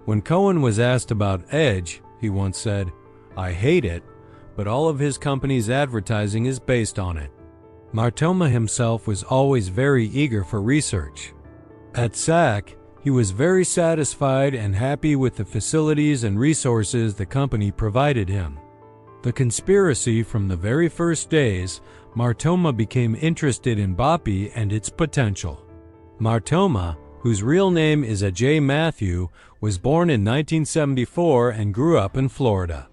When Cohen was asked about Edge, he once said, "I hate it, but all of his company's advertising is based on it." Martoma himself was always very eager for research. At SAC, he was very satisfied and happy with the facilities and resources the company provided him. The conspiracy from the very first days, Martoma became interested in BAPI and its potential. Martoma, whose real name is Ajay Matthew, was born in 1974 and grew up in Florida.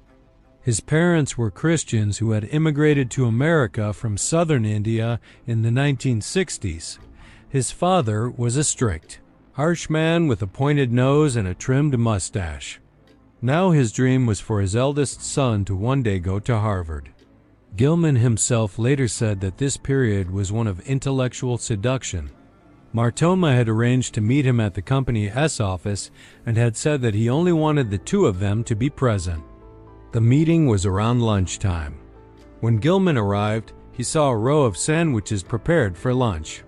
His parents were Christians who had immigrated to America from southern India in the 1960s. His father was a strict, harsh man with a pointed nose and a trimmed mustache. Now his dream was for his eldest son to one day go to Harvard. Gilman himself later said that this period was one of intellectual seduction. Martoma had arranged to meet him at the company S office and had said that he only wanted the two of them to be present. The meeting was around lunchtime. When Gilman arrived, he saw a row of sandwiches prepared for lunch.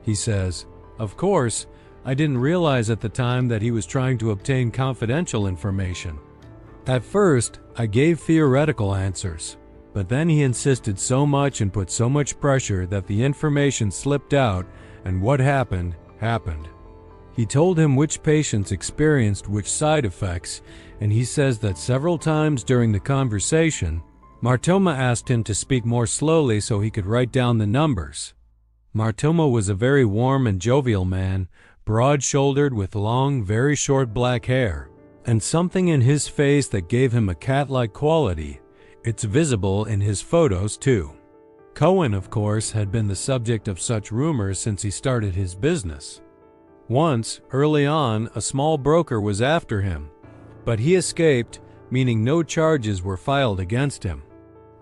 He says, "Of course, I didn't realize at the time that he was trying to obtain confidential information. At first, I gave theoretical answers, but then he insisted so much and put so much pressure that the information slipped out, and what happened, happened." He told him which patients experienced which side effects, and he says that several times during the conversation, Martoma asked him to speak more slowly so he could write down the numbers. Martoma was a very warm and jovial man, broad-shouldered with long, very short black hair, and something in his face that gave him a cat-like quality. It's visible in his photos, too. Cohen, of course, had been the subject of such rumors since he started his business. Once, early on, a small broker was after him, but he escaped, meaning no charges were filed against him.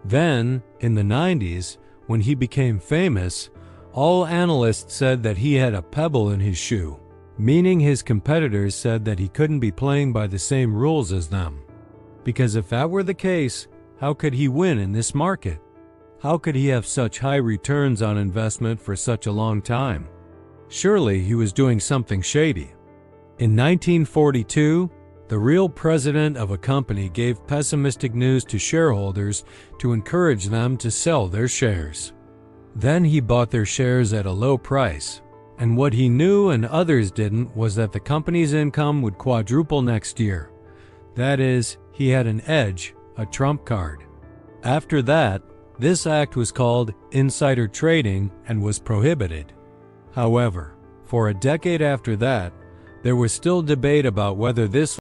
Then, in the 90s, when he became famous, all analysts said that he had a pebble in his shoe, meaning his competitors said that he couldn't be playing by the same rules as them. Because if that were the case, how could he win in this market? How could he have such high returns on investment for such a long time? Surely he was doing something shady. In 1942, the real president of a company gave pessimistic news to shareholders to encourage them to sell their shares. Then he bought their shares at a low price, and what he knew and others didn't was that the company's income would quadruple next year. That is, he had an edge, a trump card. After that, this act was called insider trading and was prohibited. However, for a decade after that, there was still debate about whether this